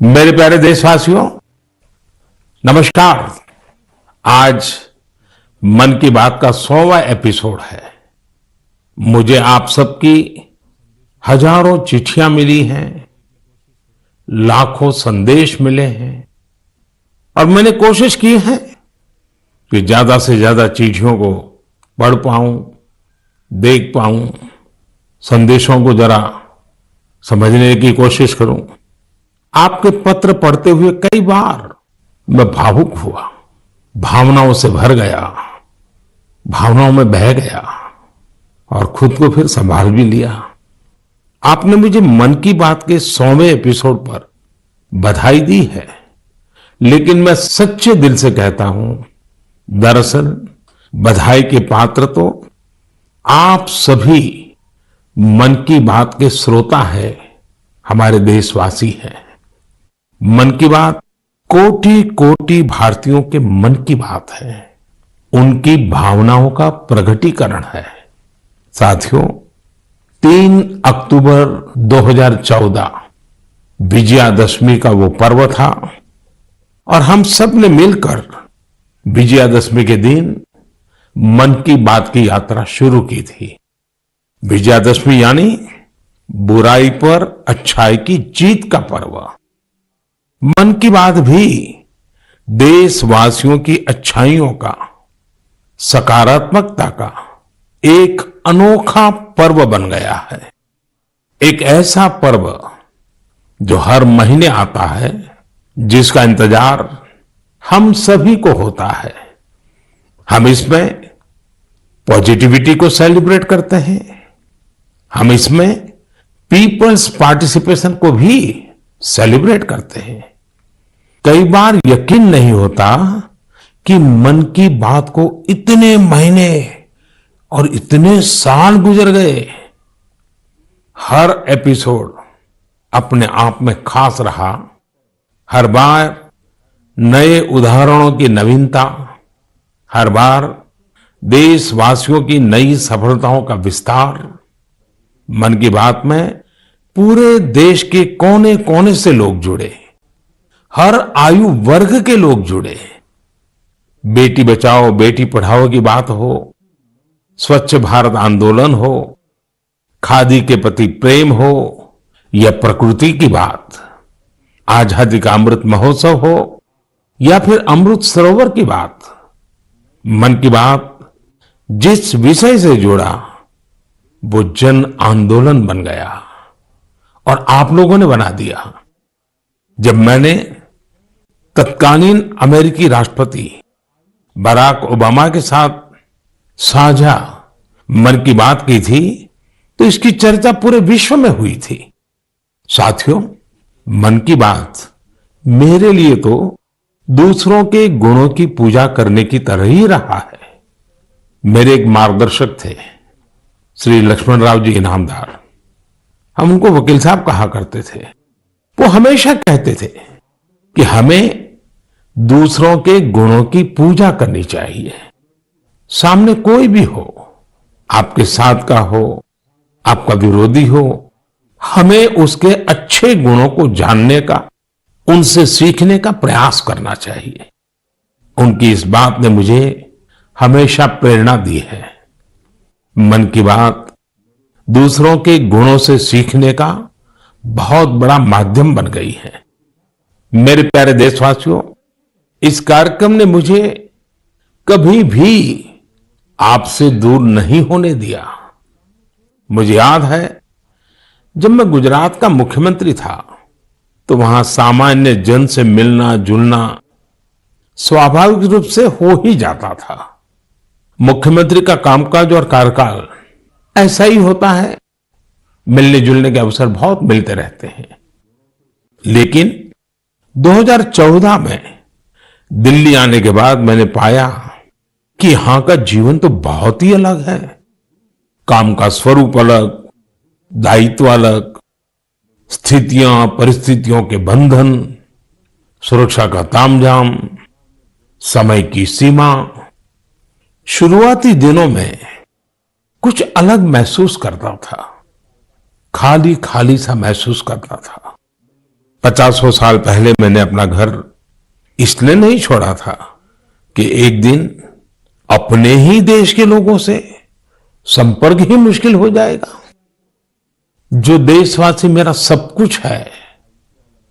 मेरे प्यारे देशवासियों, नमस्कार। आज मन की बात का 100वां एपिसोड है। मुझे आप सबकी हजारों चिट्ठियां मिली हैं, लाखों संदेश मिले हैं और मैंने कोशिश की है कि ज्यादा से ज्यादा चिट्ठियों को पढ़ पाऊं, देख पाऊं, संदेशों को जरा समझने की कोशिश करूं। आपके पत्र पढ़ते हुए कई बार मैं भावुक हुआ, भावनाओं से भर गया, भावनाओं में बह गया और खुद को फिर संभाल भी लिया। आपने मुझे मन की बात के 100वें एपिसोड पर बधाई दी है, लेकिन मैं सच्चे दिल से कहता हूं, दरअसल बधाई के पात्र तो आप सभी मन की बात के श्रोता हैं, हमारे देशवासी हैं। मन की बात कोटि कोटि भारतीयों के मन की बात है, उनकी भावनाओं का प्रकटीकरण है। साथियों, 3 अक्टूबर 2014 विजयादशमी का वो पर्व था और हम सब ने मिलकर विजयादशमी के दिन मन की बात की यात्रा शुरू की थी। विजयादशमी यानी बुराई पर अच्छाई की जीत का पर्व। मन की बात भी देशवासियों की अच्छाइयों का, सकारात्मकता का एक अनोखा पर्व बन गया है। एक ऐसा पर्व जो हर महीने आता है, जिसका इंतजार हम सभी को होता है। हम इसमें पॉजिटिविटी को सेलिब्रेट करते हैं, हम इसमें पीपल्स पार्टिसिपेशन को भी सेलिब्रेट करते हैं। कई बार यकीन नहीं होता कि मन की बात को इतने महीने और इतने साल गुजर गए। हर एपिसोड अपने आप में खास रहा। हर बार नए उदाहरणों की नवीनता, हर बार देशवासियों की नई सफलताओं का विस्तार। मन की बात में पूरे देश के कोने कोने से लोग जुड़े, हर आयु वर्ग के लोग जुड़े। बेटी बचाओ बेटी पढ़ाओ की बात हो, स्वच्छ भारत आंदोलन हो, खादी के प्रति प्रेम हो या प्रकृति की बात, आजादी का अमृत महोत्सव हो या फिर अमृत सरोवर की बात। मन की बात जिस विषय से जुड़ा वो जन आंदोलन बन गया और आप लोगों ने बना दिया। जब मैंने तत्कालीन अमेरिकी राष्ट्रपति बराक ओबामा के साथ साझा मन की बात की थी, तो इसकी चर्चा पूरे विश्व में हुई थी। साथियों, मन की बात मेरे लिए तो दूसरों के गुणों की पूजा करने की तरह ही रहा है। मेरे एक मार्गदर्शक थे, श्री लक्ष्मण राव जी इनामदार। हम उनको वकील साहब कहा करते थे। वो हमेशा कहते थे कि हमें दूसरों के गुणों की पूजा करनी चाहिए। सामने कोई भी हो, आपके साथ का हो, आपका विरोधी हो, हमें उसके अच्छे गुणों को जानने का, उनसे सीखने का प्रयास करना चाहिए। उनकी इस बात ने मुझे हमेशा प्रेरणा दी है। मन की बात दूसरों के गुणों से सीखने का बहुत बड़ा माध्यम बन गई है। मेरे प्यारे देशवासियों, इस कार्यक्रम ने मुझे कभी भी आपसे दूर नहीं होने दिया। मुझे याद है, जब मैं गुजरात का मुख्यमंत्री था तो वहां सामान्य जन से मिलना जुलना स्वाभाविक रूप से हो ही जाता था। मुख्यमंत्री का कामकाज और कार्यकाल ऐसा ही होता है, मिलने जुलने के अवसर बहुत मिलते रहते हैं। लेकिन 2014 में दिल्ली आने के बाद मैंने पाया कि यहां का जीवन तो बहुत ही अलग है। काम का स्वरूप अलग, दायित्व अलग, स्थितियां परिस्थितियों के बंधन, सुरक्षा का तामझाम, समय की सीमा। शुरुआती दिनों में कुछ अलग महसूस करता था, खाली खाली सा महसूस करता था। 50 साल पहले मैंने अपना घर इसलिए नहीं छोड़ा था कि एक दिन अपने ही देश के लोगों से संपर्क ही मुश्किल हो जाएगा। जो देशवासी मेरा सब कुछ है,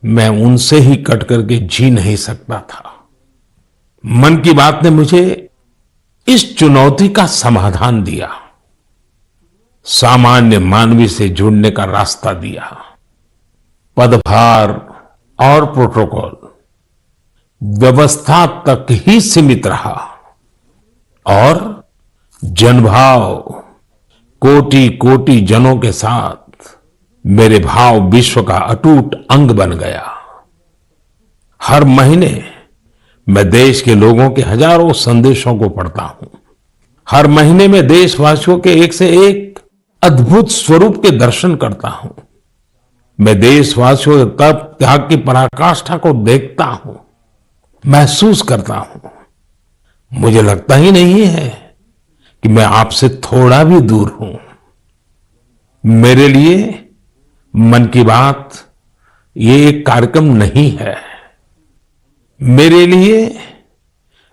मैं उनसे ही कट करके जी नहीं सकता था। मन की बात ने मुझे इस चुनौती का समाधान दिया, सामान्य मानवी से जुड़ने का रास्ता दिया। पदभार और प्रोटोकॉल व्यवस्था तक ही सीमित रहा और जनभाव कोटि कोटि जनों के साथ मेरे भाव विश्व का अटूट अंग बन गया। हर महीने मैं देश के लोगों के हजारों संदेशों को पढ़ता हूं। हर महीने में देशवासियों के एक से एक अद्भुत स्वरूप के दर्शन करता हूं। मैं देशवासियों के तप त्याग की पराकाष्ठा को देखता हूं, महसूस करता हूं। मुझे लगता ही नहीं है कि मैं आपसे थोड़ा भी दूर हूं। मेरे लिए मन की बात ये एक कार्यक्रम नहीं है, मेरे लिए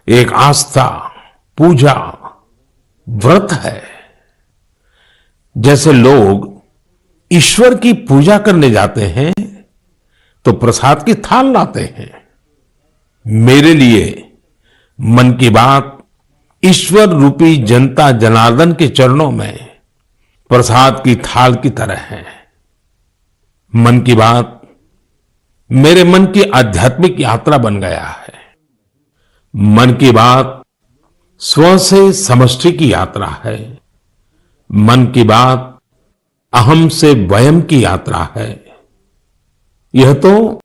एक आस्था, पूजा, व्रत है। जैसे लोग ईश्वर की पूजा करने जाते हैं तो प्रसाद की थाल लाते हैं, मेरे लिए मन की बात ईश्वर रूपी जनता जनार्दन के चरणों में प्रसाद की थाल की तरह है। मन की बात मेरे मन की आध्यात्मिक यात्रा बन गया है। मन की बात स्व से समष्टि की यात्रा है। मन की बात अहम से वयम की यात्रा है। यह तो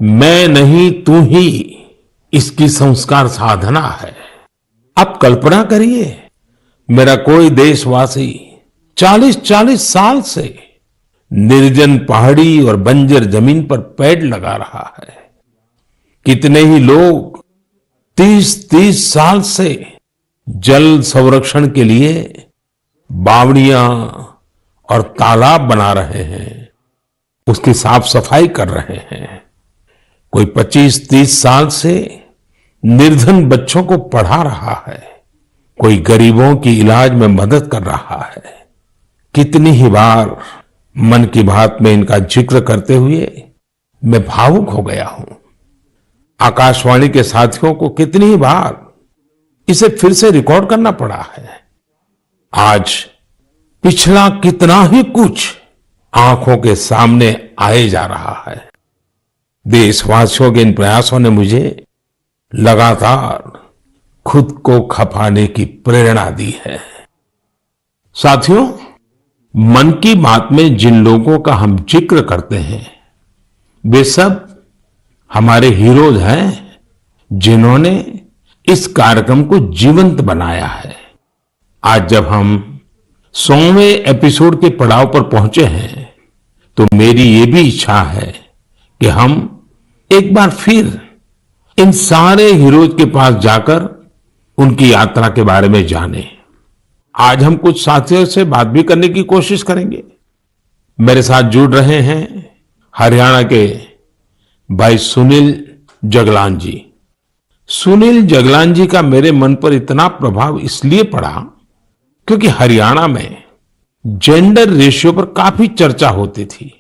मैं नहीं तू ही इसकी संस्कार साधना है। आप कल्पना करिए, मेरा कोई देशवासी 40-40 साल से निर्जन पहाड़ी और बंजर जमीन पर पेड़ लगा रहा है। कितने ही लोग 30-30 साल से जल संरक्षण के लिए बावड़ियां और तालाब बना रहे हैं, उसकी साफ सफाई कर रहे हैं। कोई 25-30 साल से निर्धन बच्चों को पढ़ा रहा है, कोई गरीबों की इलाज में मदद कर रहा है। कितनी ही बार मन की बात में इनका जिक्र करते हुए मैं भावुक हो गया हूं। आकाशवाणी के साथियों को कितनी ही बार इसे फिर से रिकॉर्ड करना पड़ा है। आज पिछला कितना ही कुछ आंखों के सामने आए जा रहा है। देशवासियों के इन प्रयासों ने मुझे लगातार खुद को खपाने की प्रेरणा दी है। साथियों, मन की बात में जिन लोगों का हम जिक्र करते हैं, वे सब हमारे हीरोज हैं, जिन्होंने इस कार्यक्रम को जीवंत बनाया है। आज जब हम 100वें एपिसोड के पड़ाव पर पहुंचे हैं, तो मेरी ये भी इच्छा है कि हम एक बार फिर इन सारे हीरोज के पास जाकर उनकी यात्रा के बारे में जानें। आज हम कुछ साथियों से बात भी करने की कोशिश करेंगे। मेरे साथ जुड़ रहे हैं हरियाणा के भाई सुनील जगलान जी। सुनील जगलान जी का मेरे मन पर इतना प्रभाव इसलिए पड़ा क्योंकि हरियाणा में जेंडर रेशियो पर काफी चर्चा होती थी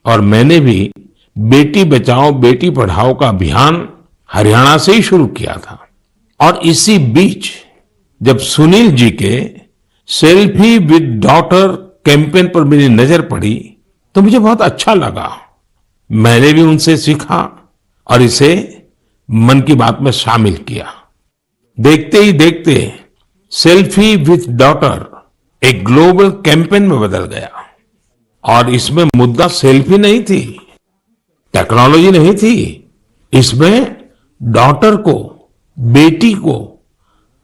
और मैंने भी बेटी बचाओ बेटी पढ़ाओ का अभियान हरियाणा से ही शुरू किया था। और इसी बीच जब सुनील जी के सेल्फी विद डॉटर कैंपेन पर मेरी नजर पड़ी तो मुझे बहुत अच्छा लगा। मैंने भी उनसे सीखा और इसे मन की बात में शामिल किया। देखते ही देखते सेल्फी विद डॉटर एक ग्लोबल कैंपेन में बदल गया और इसमें मुद्दा सेल्फी नहीं थी, टेक्नोलॉजी नहीं थी, इसमें डॉटर को, बेटी को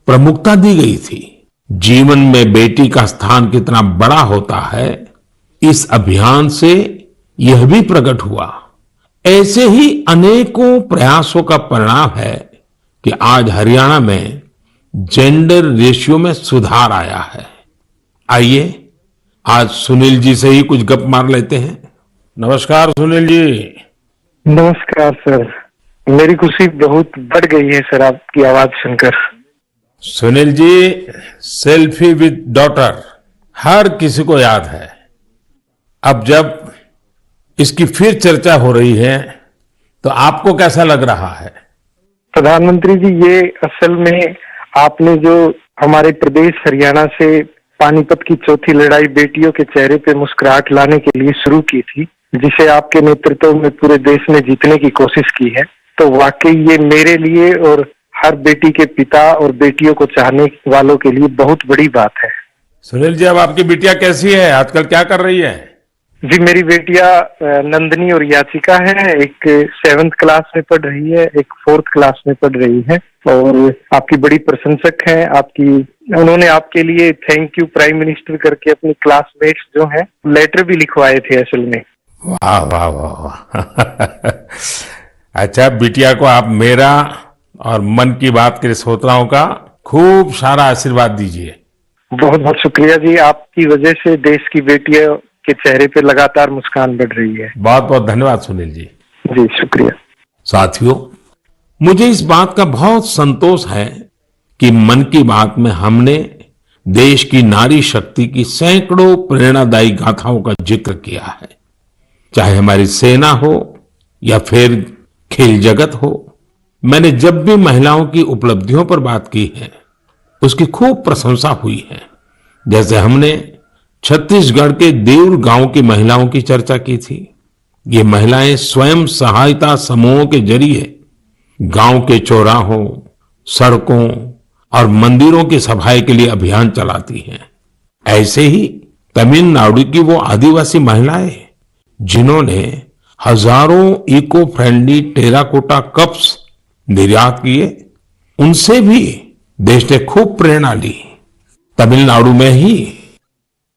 प्रमुखता दी गई थी। जीवन में बेटी का स्थान कितना बड़ा होता है, इस अभियान से यह भी प्रकट हुआ। ऐसे ही अनेकों प्रयासों का परिणाम है कि आज हरियाणा में जेंडर रेशियो में सुधार आया है। आइए आज सुनील जी से ही कुछ गप मार लेते हैं। नमस्कार सुनील जी। नमस्कार सर। मेरी खुशी बहुत बढ़ गई है सर आपकी आवाज सुनकर। Sunil ji, selfie with daughter हर किसी को याद है। अब जब इसकी फिर चर्चा हो रही है तो आपको कैसा लग रहा है? प्रधानमंत्री जी, ये असल में आपने जो हमारे प्रदेश हरियाणा से पानीपत की चौथी लड़ाई बेटियों के चेहरे पे मुस्कुराहट लाने के लिए शुरू की थी, जिसे आपके नेतृत्व में पूरे देश ने जीतने की कोशिश की है, तो वाकई ये मेरे लिए और हर बेटी के पिता और बेटियों को चाहने वालों के लिए बहुत बड़ी बात है। सुनील जी, अब आपकी बिटिया कैसी है? आजकल क्या कर रही है? जी, मेरी बेटियां नंदनी और याचिका है। एक 7th क्लास में पढ़ रही है, एक 4th क्लास में पढ़ रही है और आपकी बड़ी प्रशंसक है। उन्होंने आपके लिए थैंक यू प्राइम मिनिस्टर करके अपनी क्लासमेट्स जो हैं लेटर भी लिखवाए थे असल में। वाह वाह वाह वाह। अच्छा, बिटिया को आप मेरा और मन की बात के श्रोताओं का खूब सारा आशीर्वाद दीजिए। बहुत बहुत शुक्रिया जी, आपकी वजह से देश की बेटियों के चेहरे पे लगातार मुस्कान बढ़ रही है। बहुत बहुत धन्यवाद सुनील जी। जी शुक्रिया। साथियों, मुझे इस बात का बहुत संतोष है कि मन की बात में हमने देश की नारी शक्ति की सैकड़ों प्रेरणादायी गाथाओं का जिक्र किया है। चाहे हमारी सेना हो या फिर खेल जगत हो, मैंने जब भी महिलाओं की उपलब्धियों पर बात की है उसकी खूब प्रशंसा हुई है। जैसे हमने छत्तीसगढ़ के देउर गांव की महिलाओं की चर्चा की थी। ये महिलाएं स्वयं सहायता समूहों के जरिए गांव के चौराहों, सड़कों और मंदिरों की सफाई के लिए अभियान चलाती हैं। ऐसे ही तमिलनाडु की वो आदिवासी महिलाएं जिन्होंने हजारों इको फ्रेंडली टेराकोटा कप्स निर्यात किए, उनसे भी देश ने खूब प्रेरणा ली। तमिलनाडु में ही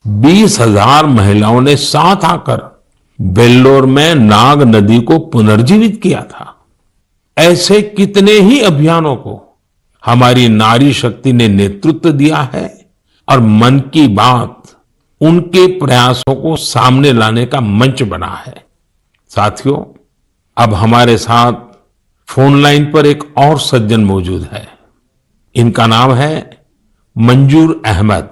20,000 महिलाओं ने साथ आकर वेल्लोर में नाग नदी को पुनर्जीवित किया था। ऐसे कितने ही अभियानों को हमारी नारी शक्ति ने नेतृत्व दिया है और मन की बात उनके प्रयासों को सामने लाने का मंच बना है। साथियों, अब हमारे साथ फोन लाइन पर एक और सज्जन मौजूद है। इनका नाम है मंजूर अहमद।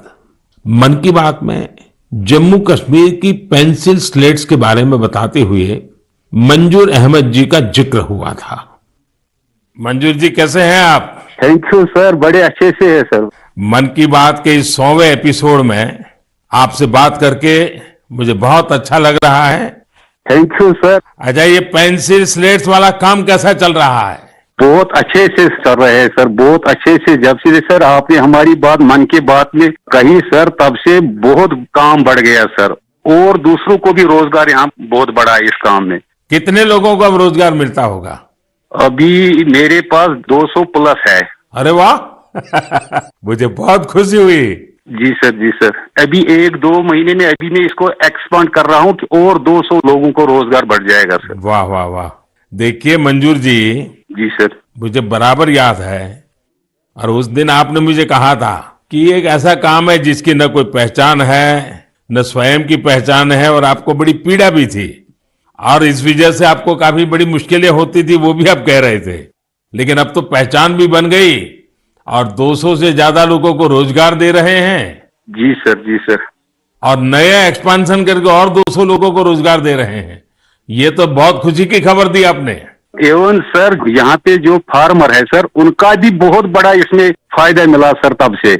मन की बात में जम्मू कश्मीर की पेंसिल स्लेट्स के बारे में बताते हुए मंजूर अहमद जी का जिक्र हुआ था। मंजूर जी, कैसे हैं आप? थैंक यू सर, बड़े अच्छे से है सर। मन की बात के इस 100वें एपिसोड में आपसे बात करके मुझे बहुत अच्छा लग रहा है। Thank you sir. अच्छा, ये पेंसिल स्लेट्स वाला काम कैसा चल रहा है? बहुत अच्छे से चल रहे हैं सर, बहुत अच्छे से। जब से सर आपने हमारी बात मन की बात में कही सर, तब से बहुत काम बढ़ गया सर, और दूसरों को भी रोजगार यहाँ बहुत बड़ा है इस काम में। कितने लोगों को अब रोजगार मिलता होगा? अभी मेरे पास 200 प्लस है। अरे वाह। मुझे बहुत खुशी हुई। जी सर, जी सर। अभी 1-2 महीने में अभी मैं इसको एक्सपांड कर रहा हूँ कि और 200 लोगों को रोजगार बढ़ जाएगा सर। वाह वाह वाह। देखिए मंजूर जी, जी सर, मुझे बराबर याद है, और उस दिन आपने मुझे कहा था कि एक ऐसा काम है जिसकी न कोई पहचान है, न स्वयं की पहचान है, और आपको बड़ी पीड़ा भी थी और इस वजह से आपको काफी बड़ी मुश्किलें होती थी, वो भी आप कह रहे थे। लेकिन अब तो पहचान भी बन गई और 200 से ज्यादा लोगों को रोजगार दे रहे हैं। जी सर, जी सर। और नया एक्सपांशन करके और 200 लोगों को रोजगार दे रहे हैं। ये तो बहुत खुशी की खबर दी आपने। एवं सर, यहाँ पे जो फार्मर है सर, उनका भी बहुत बड़ा इसमें फायदा मिला सर। तब से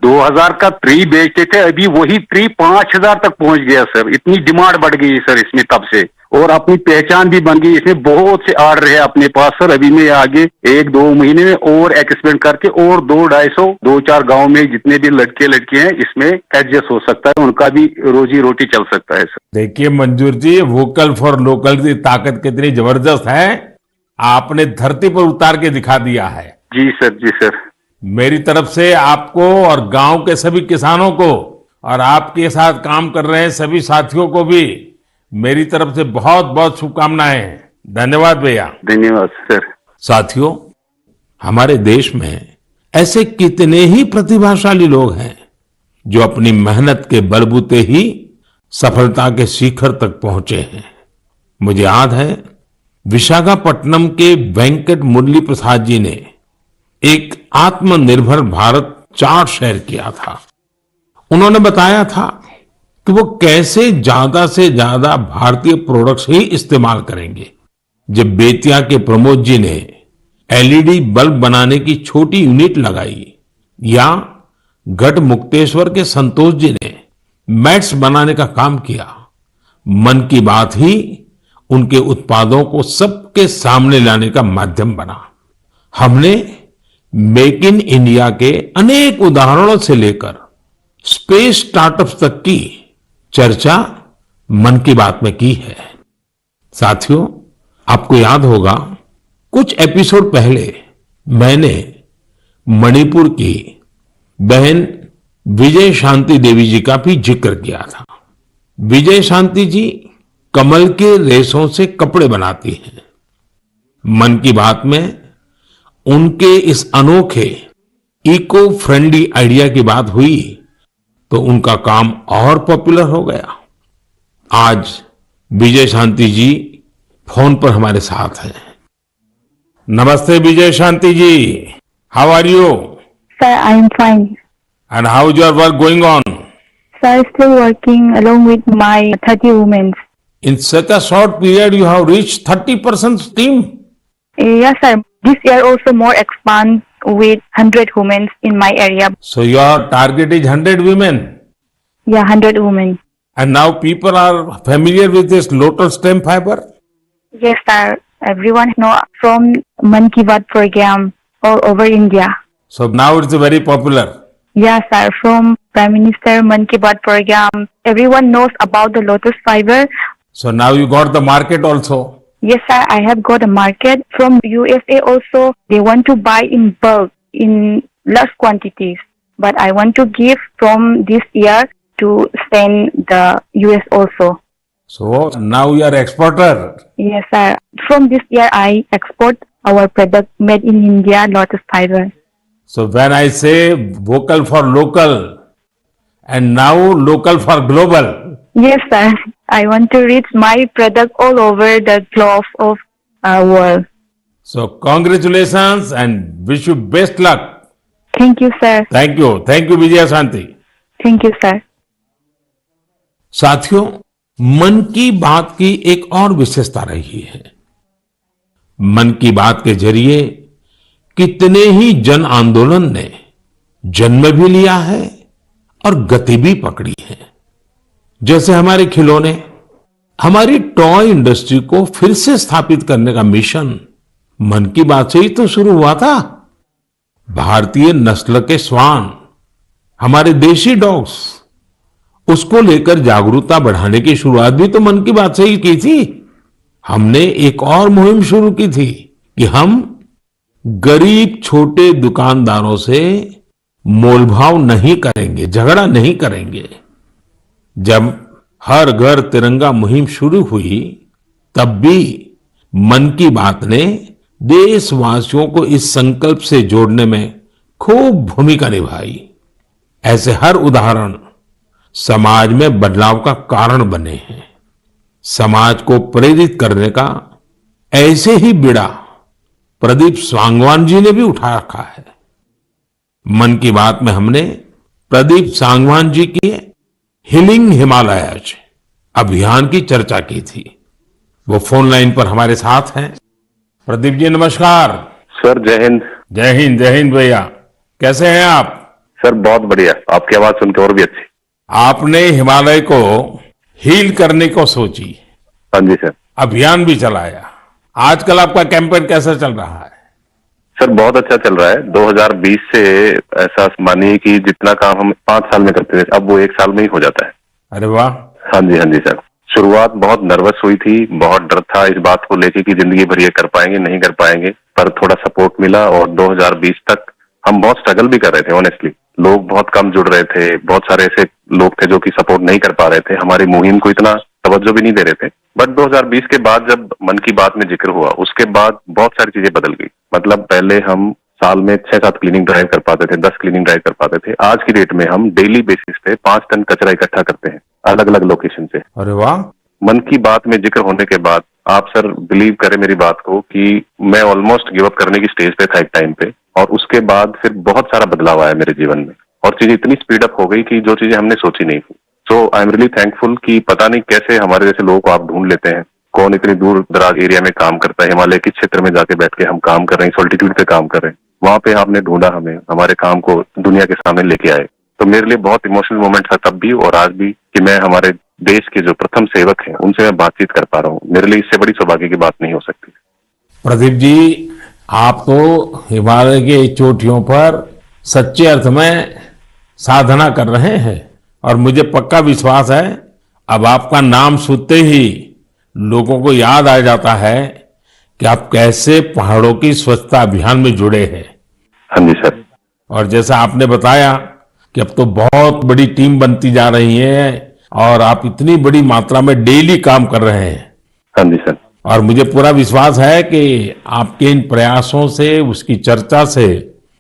2000 का ट्री बेचते थे, अभी वही ट्री 5000 तक पहुंच गया सर। इतनी डिमांड बढ़ गई सर इसमें तब से, और अपनी पहचान भी बन गई। इसमें बहुत से आर्डर है अपने पास सर। अभी मैं आगे 1-2 महीने में और एक्सपेंड करके और 2-250 गांव में जितने भी लड़के लड़के हैं इसमें एडजस्ट हो सकता है, उनका भी रोजी रोटी चल सकता है सर। देखिए मंजूर जी, वोकल फॉर लोकल की ताकत कितनी जबरदस्त है, आपने धरती पर उतार के दिखा दिया है। जी सर, जी सर। मेरी तरफ से आपको और गांव के सभी किसानों को और आपके साथ काम कर रहे हैं सभी साथियों को भी मेरी तरफ से बहुत बहुत शुभकामनाएं। धन्यवाद भैया। धन्यवाद सर। साथियों, हमारे देश में ऐसे कितने ही प्रतिभाशाली लोग हैं जो अपनी मेहनत के बलबूते ही सफलता के शिखर तक पहुंचे हैं। मुझे याद है विशाखापट्टनम के वेंकट मुरली प्रसाद जी ने एक आत्मनिर्भर भारत चार्ट शेयर किया था। उन्होंने बताया था कि वो कैसे ज्यादा से ज्यादा भारतीय प्रोडक्ट्स ही इस्तेमाल करेंगे। जब बेतिया के प्रमोद जी ने एलईडी बल्ब बनाने की छोटी यूनिट लगाई, या गढ़ मुक्तेश्वर के संतोष जी ने मैट्स बनाने का काम किया, मन की बात ही उनके उत्पादों को सबके सामने लाने का माध्यम बना। हमने मेक इन इंडिया के अनेक उदाहरणों से लेकर स्पेस स्टार्टअप्स तक की चर्चा मन की बात में की है। साथियों, आपको याद होगा कुछ एपिसोड पहले मैंने मणिपुर की बहन विजय शांति देवी जी का भी जिक्र किया था। विजय शांति जी कमल के रेशों से कपड़े बनाती हैं। मन की बात में उनके इस अनोखे इको फ्रेंडली आइडिया की बात हुई तो उनका काम और पॉपुलर हो गया। आज विजय शांति जी फोन पर हमारे साथ हैं। नमस्ते Vijay Shanti ji, how are you? Sir, I am fine. And how is your work going on? Sir, still working along with my 30 women. In such a short period, you have reached 30% team. Yes, sir. This year also more expand with 100 women in my area. So your target is 100 women. Yeah, 100 women. And now people are familiar with this lotus stem fiber. Yes, sir. Everyone know from Man Ki Baat program all over India. So now it's very popular. Yes, sir. From Prime Minister Man Ki Baat program, everyone knows about the lotus fiber. So now you got the market also. Yes, sir. I have got a market from USA also. They want to buy in bulk, in large quantities. But I want to give from this year to send the US also. So now you are exporter. Yes, sir. From this year, I export our product made in India, lotus fiber. So when I say vocal for local and now local for global. Yes, sir. I want to reach my product all over the globe of world. So congratulations and wish you best luck. Thank you, sir. Thank you. Thank you, Vijaya Shanti. Thank you, sir. साथियों, मन की बात की एक और विशेषता रही है। मन की बात के जरिए कितने ही जन आंदोलन ने जन्म भी लिया है और गति भी पकड़ी है। जैसे हमारे खिलौने, हमारी टॉय इंडस्ट्री को फिर से स्थापित करने का मिशन मन की बात से ही तो शुरू हुआ था। भारतीय नस्ल के श्वान, हमारे देशी डॉग्स, उसको लेकर जागरूकता बढ़ाने की शुरुआत भी तो मन की बात से ही की थी। हमने एक और मुहिम शुरू की थी कि हम गरीब छोटे दुकानदारों से मोलभाव नहीं करेंगे, झगड़ा नहीं करेंगे। जब हर घर तिरंगा मुहिम शुरू हुई, तब भी मन की बात ने देशवासियों को इस संकल्प से जोड़ने में खूब भूमिका निभाई। ऐसे हर उदाहरण समाज में बदलाव का कारण बने हैं। समाज को प्रेरित करने का ऐसे ही बीड़ा प्रदीप सांगवान जी ने भी उठा रखा है। मन की बात में हमने प्रदीप सांगवान जी की हीलिंग हिमालयज अभियान की चर्चा की थी। वो फोन लाइन पर हमारे साथ हैं। प्रदीप जी नमस्कार। सर जय हिंद। जय हिंद, जय हिंद भैया। कैसे हैं आप? सर बहुत बढ़िया, आपकी आवाज सुन के और भी अच्छी। आपने हिमालय को हील करने को सोची। हाँ जी सर। अभियान भी चलाया। आजकल आपका कैंपेन कैसा चल रहा है? सर बहुत अच्छा चल रहा है। 2020 से ऐसा मानिए कि जितना काम हम 5 साल में करते थे, अब वो 1 साल में ही हो जाता है। अरे वाह। हाँ जी सर। शुरुआत बहुत नर्वस हुई थी, बहुत डर था इस बात को लेके कि जिंदगी भर ये कर पाएंगे नहीं कर पाएंगे, पर थोड़ा सपोर्ट मिला और 2020 तक हम बहुत स्ट्रगल भी कर रहे थे। ऑनेस्टली लोग बहुत कम जुड़ रहे थे, बहुत सारे ऐसे लोग थे जो कि सपोर्ट नहीं कर पा रहे थे, हमारी मुहिम को इतना तवज्जो भी नहीं दे रहे थे। बट 2020 के बाद जब मन की बात में जिक्र हुआ, उसके बाद बहुत सारी चीजें बदल गई। मतलब पहले हम साल में 6-7 क्लीनिंग ड्राइव कर पाते थे, 10 क्लीनिंग ड्राइव कर पाते थे। आज की डेट में हम डेली बेसिस पे 5 टन कचरा इकट्ठा करते हैं अलग अलग लोकेशन से। अरे वाह। मन की बात में जिक्र होने के बाद आप सर बिलीव करें मेरी बात को कि मैं ऑलमोस्ट गिव अप करने की स्टेज पे था एक टाइम पे, और उसके बाद फिर बहुत सारा बदलाव आया मेरे जीवन में और चीजें इतनी स्पीड अप हो गई कि जो चीजें हमने सोची नहीं थी। सो आई एम रियली थैंकफुल कि पता नहीं कैसे हमारे जैसे लोगों को आप ढूंढ लेते हैं, कौन इतनी दूर दराज एरिया में काम करता है, हिमालय के क्षेत्र में जाके बैठ के हम काम कर रहे हैं, सॉल्टिट्यूड पे काम कर रहे हैं, वहां पे आपने ढूंढा हमें, हमारे काम को दुनिया के सामने लेके आए। तो मेरे लिए बहुत इमोशनल मोमेंट था तब भी और आज भी कि मैं हमारे देश के जो प्रथम सेवक हैं उनसे मैं बातचीत कर पा रहा हूँ। मेरे लिए इससे बड़ी सौभाग्य की बात नहीं हो सकती। प्रदीप जी, आप तो हिमालय के चोटियों पर सच्चे अर्थ में साधना कर रहे हैं और मुझे पक्का विश्वास है अब आपका नाम सुनते ही लोगों को याद आ जाता है कि आप कैसे पहाड़ों की स्वच्छता अभियान में जुड़े हैं। हाँ जी सर। और जैसा आपने बताया कि अब तो बहुत बड़ी टीम बनती जा रही है और आप इतनी बड़ी मात्रा में डेली काम कर रहे हैं। हाँ जी सर। और मुझे पूरा विश्वास है कि आपके इन प्रयासों से, उसकी चर्चा से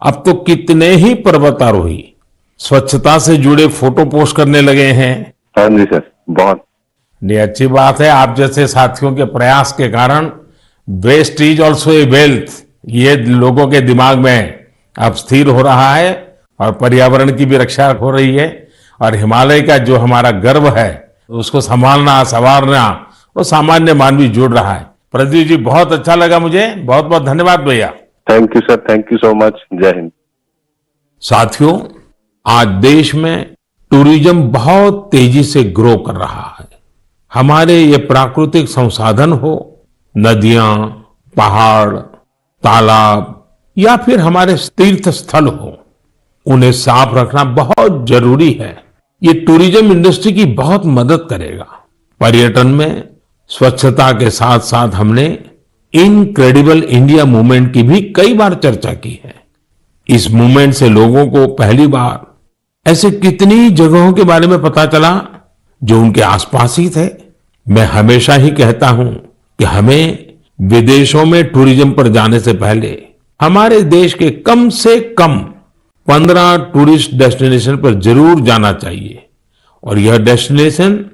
अब तो कितने ही पर्वतारोही स्वच्छता से जुड़े फोटो पोस्ट करने लगे हैं। हाँ जी सर, बहुत। ये अच्छी बात है। आप जैसे साथियों के प्रयास के कारण waste is also a wealth, ये लोगों के दिमाग में अब स्थिर हो रहा है और पर्यावरण की भी रक्षा हो रही है और हिमालय का जो हमारा गर्व है उसको संभालना, संवारना वो सामान्य मानवी जुड़ रहा है। प्रदीप जी, बहुत अच्छा लगा मुझे। बहुत बहुत धन्यवाद भैया। Thank you sir, thank you so much. जय हिंद। साथियों, आज देश में टूरिज्म बहुत तेजी से ग्रो कर रहा है। हमारे ये प्राकृतिक संसाधन हो, नदियां, पहाड़, तालाब या फिर हमारे तीर्थ स्थल हो, उन्हें साफ रखना बहुत जरूरी है। ये टूरिज्म इंडस्ट्री की बहुत मदद करेगा। पर्यटन में स्वच्छता के साथ साथ हमने इनक्रेडिबल इंडिया मूवमेंट की भी कई बार चर्चा की है। इस मूवमेंट से लोगों को पहली बार ऐसे कितनी जगहों के बारे में पता चला जो उनके आसपास ही थे। मैं हमेशा ही कहता हूं कि हमें विदेशों में टूरिज्म पर जाने से पहले हमारे देश के कम से कम 15 टूरिस्ट डेस्टिनेशन पर जरूर जाना चाहिए। और यह डेस्टिनेशन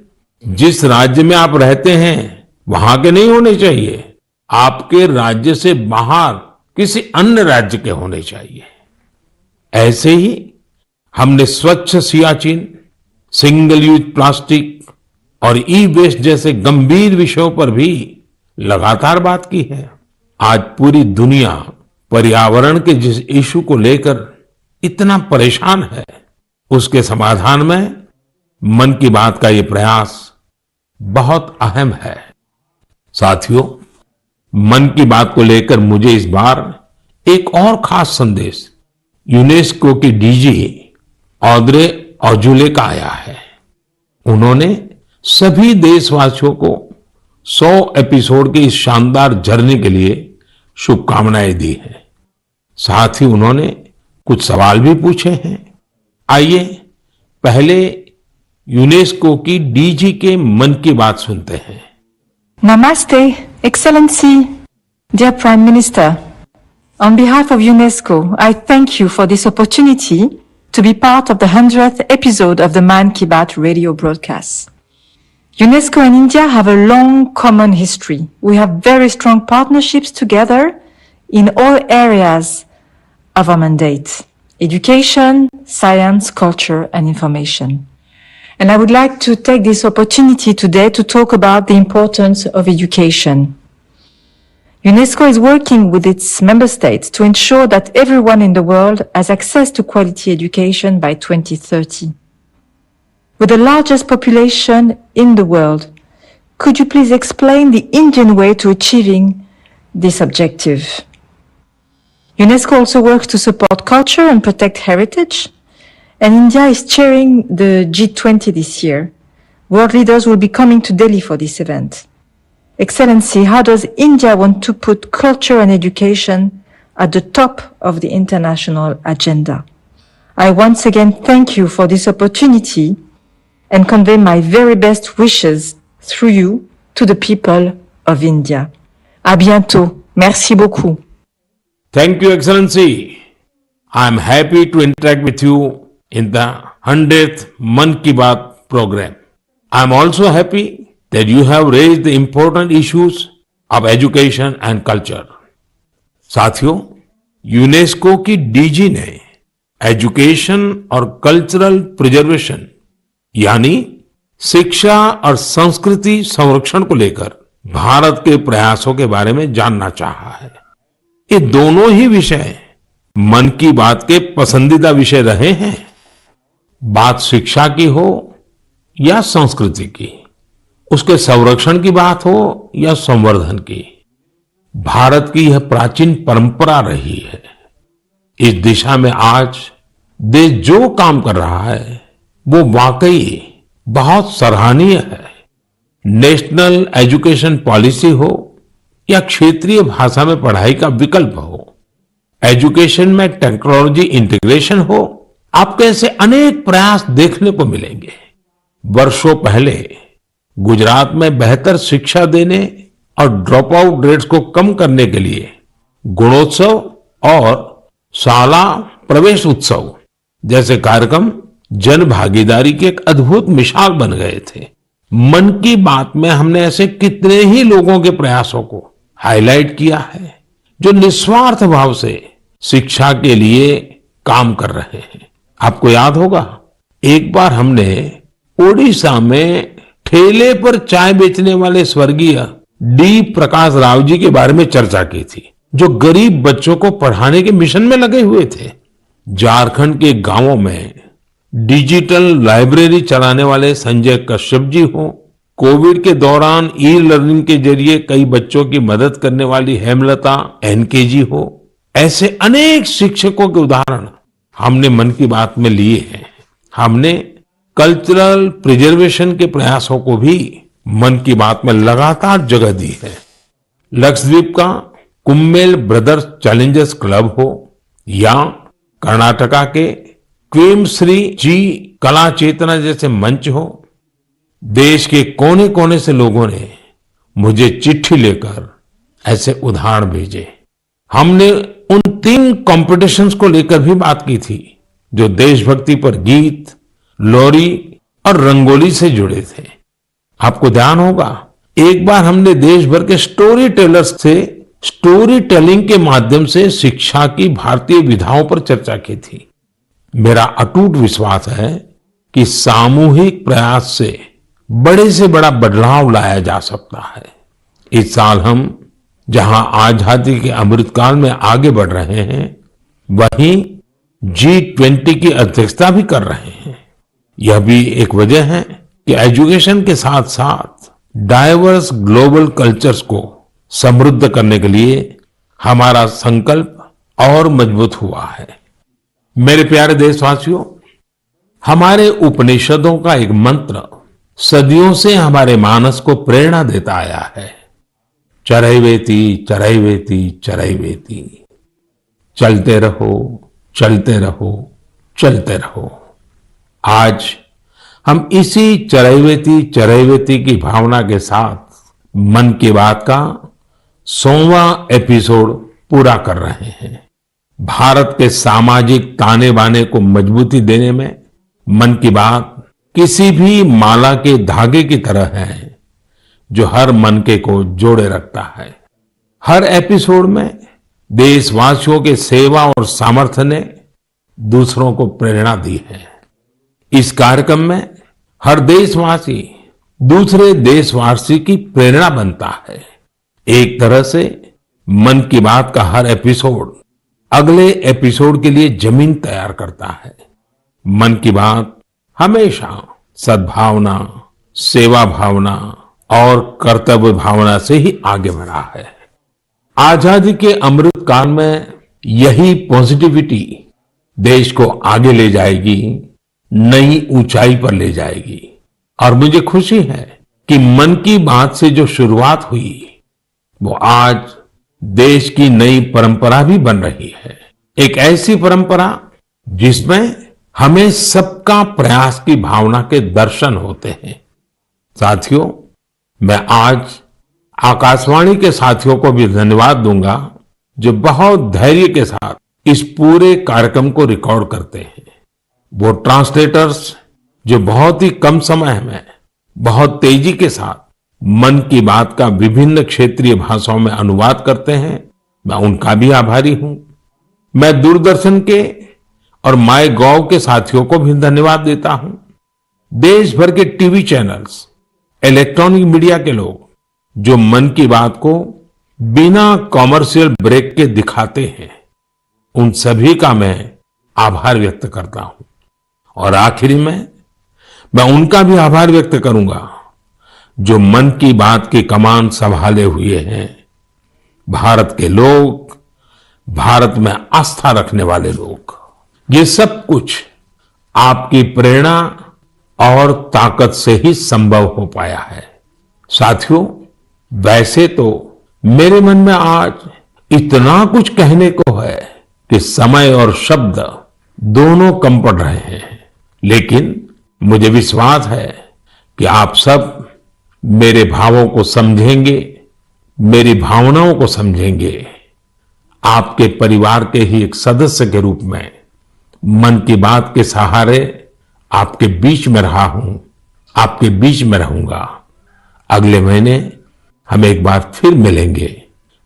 जिस राज्य में आप रहते हैं वहां के नहीं होने चाहिए, आपके राज्य से बाहर किसी अन्य राज्य के होने चाहिए। ऐसे ही हमने स्वच्छ सियाचिन, सिंगल यूज प्लास्टिक और ई वेस्ट जैसे गंभीर विषयों पर भी लगातार बात की है। आज पूरी दुनिया पर्यावरण के जिस इशू को लेकर इतना परेशान है, उसके समाधान में मन की बात का ये प्रयास बहुत अहम है। साथियों, मन की बात को लेकर मुझे इस बार एक और खास संदेश यूनेस्को की डीजी ऑद्रे ऑजुले का आया है। उन्होंने सभी देशवासियों को 100 एपिसोड की इस शानदार जर्नी के लिए शुभकामनाएं दी हैं। साथ ही उन्होंने कुछ सवाल भी पूछे हैं। आइए पहले यूनेस्को की डीजी के मन की बात सुनते हैं। Namaste, Excellency, dear Prime Minister. On behalf of UNESCO, I thank you for this opportunity to be part of the 100th episode of the Man Ki Baat radio broadcast. UNESCO and India have a long common history. We have very strong partnerships together in all areas of our mandate: education, science, culture, and information. And I would like to take this opportunity today to talk about the importance of education. UNESCO is working with its member states to ensure that everyone in the world has access to quality education by 2030. With the largest population in the world, could you please explain the Indian way to achieving this objective? UNESCO also works to support culture and protect heritage. And India is chairing the G20 this year. World leaders will be coming to Delhi for this event. Excellency, how does India want to put culture and education at the top of the international agenda? I once again thank you for this opportunity and convey my very best wishes through you to the people of India. À bientôt. Merci beaucoup. Thank you, Excellency. I'm happy to interact with you in the 100th Man Ki Baat program. I'm also happy that you have raised the important issues of education and culture. साथियों, UNESCO की DG ने education और cultural preservation यानी शिक्षा और संस्कृति संरक्षण को लेकर भारत के प्रयासों के बारे में जानना चाहा है। ये दोनों ही विषय मन की बात के पसंदीदा विषय रहे हैं। बात शिक्षा की हो या संस्कृति की, उसके संरक्षण की बात हो या संवर्धन की, भारत की यह प्राचीन परंपरा रही है। इस दिशा में आज देश जो काम कर रहा है वो वाकई बहुत सराहनीय है। नेशनल एजुकेशन पॉलिसी हो या क्षेत्रीय भाषा में पढ़ाई का विकल्प हो, एजुकेशन में टेक्नोलॉजी इंटीग्रेशन हो, आपको ऐसे अनेक प्रयास देखने को मिलेंगे। वर्षों पहले गुजरात में बेहतर शिक्षा देने और ड्रॉप आउट रेट्स को कम करने के लिए गुणोत्सव और शाला प्रवेश उत्सव जैसे कार्यक्रम जन भागीदारी की एक अद्भुत मिसाल बन गए थे। मन की बात में हमने ऐसे कितने ही लोगों के प्रयासों को हाईलाइट किया है जो निस्वार्थ भाव से शिक्षा के लिए काम कर रहे हैं। आपको याद होगा, एक बार हमने ओडिशा में ठेले पर चाय बेचने वाले स्वर्गीय डी प्रकाश राव जी के बारे में चर्चा की थी, जो गरीब बच्चों को पढ़ाने के मिशन में लगे हुए थे। झारखंड के गांवों में डिजिटल लाइब्रेरी चलाने वाले संजय कश्यप जी हो, कोविड के दौरान ई लर्निंग के जरिए कई बच्चों की मदद करने वाली हेमलता एनके जी हो, ऐसे अनेक शिक्षकों के उदाहरण हमने मन की बात में लिए हैं। हमने कल्चरल प्रिजर्वेशन के प्रयासों को भी मन की बात में लगातार जगह दी है। लक्षद्वीप का कुम्मेल ब्रदर्स चैलेंजर्स क्लब हो या कर्नाटका के क्वेमश्री जी कला चेतना जैसे मंच हो, देश के कोने कोने से लोगों ने मुझे चिट्ठी लेकर ऐसे उदाहरण भेजे। हमने उन 3 कॉम्पिटिशन्स को लेकर भी बात की थी जो देशभक्ति पर गीत, लोरी और रंगोली से जुड़े थे। आपको ध्यान होगा, एक बार हमने देश भर के स्टोरी टेलर्स से स्टोरी टेलिंग के माध्यम से शिक्षा की भारतीय विधाओं पर चर्चा की थी। मेरा अटूट विश्वास है कि सामूहिक प्रयास से बड़ा बदलाव लाया जा सकता है। इस साल हम जहां आजादी के अमृतकाल में आगे बढ़ रहे हैं, वहीं G20 की अध्यक्षता भी कर रहे हैं। यह भी एक वजह है कि एजुकेशन के साथ साथ डाइवर्स ग्लोबल कल्चर्स को समृद्ध करने के लिए हमारा संकल्प और मजबूत हुआ है। मेरे प्यारे देशवासियों, हमारे उपनिषदों का एक मंत्र सदियों से हमारे मानस को प्रेरणा देता आया है, चरैवेति चरैवेति चरैवेति, चलते रहो चलते रहो चलते रहो। आज हम इसी चरैवेति की भावना के साथ मन की बात का 100वां एपिसोड पूरा कर रहे हैं। भारत के सामाजिक ताने बाने को मजबूती देने में मन की बात किसी भी माला के धागे की तरह है जो हर मनके को जोड़े रखता है। हर एपिसोड में देशवासियों के सेवा और सामर्थ्य ने दूसरों को प्रेरणा दी है। इस कार्यक्रम में हर देशवासी दूसरे देशवासी की प्रेरणा बनता है। एक तरह से मन की बात का हर एपिसोड अगले एपिसोड के लिए जमीन तैयार करता है। मन की बात हमेशा सद्भावना, सेवा भावना और कर्तव्य भावना से ही आगे बढ़ा है। आजादी के अमृत काल में यही पॉजिटिविटी देश को आगे ले जाएगी, नई ऊंचाई पर ले जाएगी। और मुझे खुशी है कि मन की बात से जो शुरुआत हुई वो आज देश की नई परंपरा भी बन रही है। एक ऐसी परंपरा जिसमें हमें सबका प्रयास की भावना के दर्शन होते हैं। साथियों, मैं आज आकाशवाणी के साथियों को भी धन्यवाद दूंगा जो बहुत धैर्य के साथ इस पूरे कार्यक्रम को रिकॉर्ड करते हैं। वो ट्रांसलेटर्स जो बहुत ही कम समय में बहुत तेजी के साथ मन की बात का विभिन्न क्षेत्रीय भाषाओं में अनुवाद करते हैं, मैं उनका भी आभारी हूं। मैं दूरदर्शन के और माय गॉव के साथियों को भी धन्यवाद देता हूं। देश भर के टीवी चैनल्स, इलेक्ट्रॉनिक मीडिया के लोग जो मन की बात को बिना कॉमर्शियल ब्रेक के दिखाते हैं, उन सभी का मैं आभार व्यक्त करता हूं। और आखिरी में मैं उनका भी आभार व्यक्त करूंगा जो मन की बात की कमान संभाले हुए हैं, भारत के लोग, भारत में आस्था रखने वाले लोग। ये सब कुछ आपकी प्रेरणा और ताकत से ही संभव हो पाया है। साथियों, वैसे तो मेरे मन में आज इतना कुछ कहने को है कि समय और शब्द दोनों कम पड़ रहे हैं, लेकिन मुझे विश्वास है कि आप सब मेरे भावों को समझेंगे, मेरी भावनाओं को समझेंगे। आपके परिवार के ही एक सदस्य के रूप में मन की बात के सहारे आपके बीच में रहा हूं, आपके बीच में रहूंगा। अगले महीने हम एक बार फिर मिलेंगे,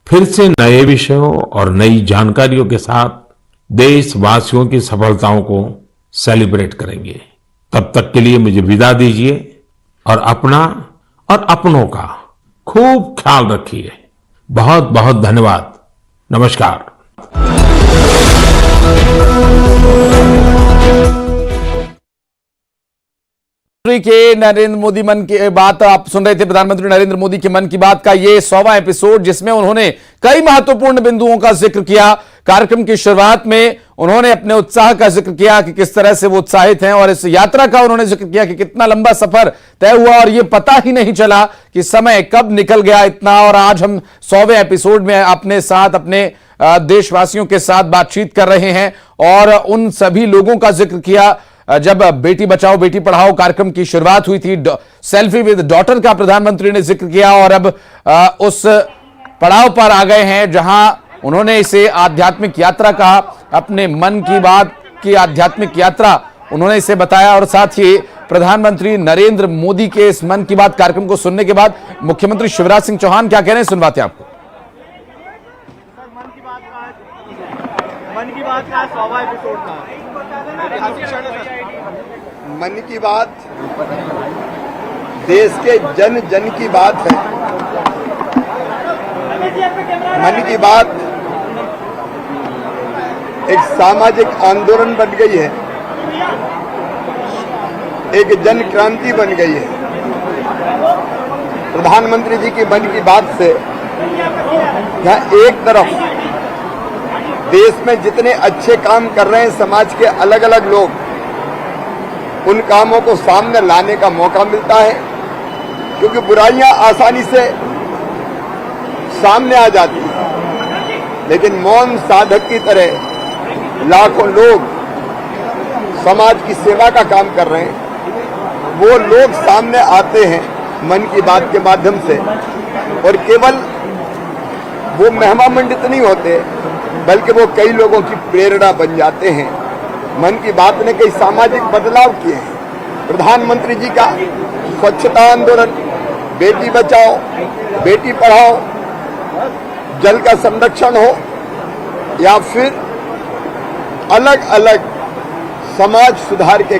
फिर से नए विषयों और नई जानकारियों के साथ देशवासियों की सफलताओं को सेलिब्रेट करेंगे। तब तक के लिए मुझे विदा दीजिए और अपना और अपनों का खूब ख्याल रखिए। बहुत बहुत धन्यवाद। नमस्कार। के नरेंद्र मोदी मन की बात आप सुन रहे थे। प्रधानमंत्री नरेंद्र मोदी के मन की बात का ये 100वां एपिसोड, जिसमें उन्होंने कई महत्वपूर्ण बिंदुओं का जिक्र किया। कार्यक्रम की शुरुआत में उन्होंने अपने उत्साह का जिक्र किया कि किस तरह से वो उत्साहित हैं, और इस यात्रा का उन्होंने जिक्र किया कि कितना लंबा सफर तय हुआ और ये पता ही नहीं चला कि समय कब निकल गया इतना। और आज हम 100वें एपिसोड में अपने साथ, अपने देशवासियों के साथ बातचीत कर रहे हैं और उन सभी लोगों का जिक्र किया जब बेटी बचाओ बेटी पढ़ाओ कार्यक्रम की शुरुआत हुई थी। सेल्फी विद डॉटर का प्रधानमंत्री ने जिक्र किया और अब उस पड़ाव पर आ गए हैं जहां उन्होंने इसे आध्यात्मिक यात्रा कहा। अपने मन की बात की आध्यात्मिक यात्रा उन्होंने इसे बताया। और साथ ही प्रधानमंत्री नरेंद्र मोदी के इस मन की बात कार्यक्रम को सुनने के बाद मुख्यमंत्री शिवराज सिंह चौहान क्या कह रहे हैं, सुनवाते हैं आपको। मन की बात का 100वां एपिसोड था। मन की बात देश के जन जन की बात है। मन की बात एक सामाजिक आंदोलन बन गई है, एक जन क्रांति बन गई है। प्रधानमंत्री जी की मन की बात से यहाँ एक तरफ देश में जितने अच्छे काम कर रहे हैं समाज के अलग अलग लोग, उन कामों को सामने लाने का मौका मिलता है, क्योंकि बुराइयां आसानी से सामने आ जाती हैं। लेकिन मौन साधक की तरह लाखों लोग समाज की सेवा का काम कर रहे हैं। वो लोग सामने आते हैं मन की बात के माध्यम से, और केवल वो महिमा मंडित नहीं होते, बल्कि वो कई लोगों की प्रेरणा बन जाते हैं। मन की बात ने कई सामाजिक बदलाव किए हैं। प्रधानमंत्री जी का स्वच्छता आंदोलन, बेटी बचाओ बेटी पढ़ाओ, जल का संरक्षण हो, या फिर अलग अलग समाज सुधार के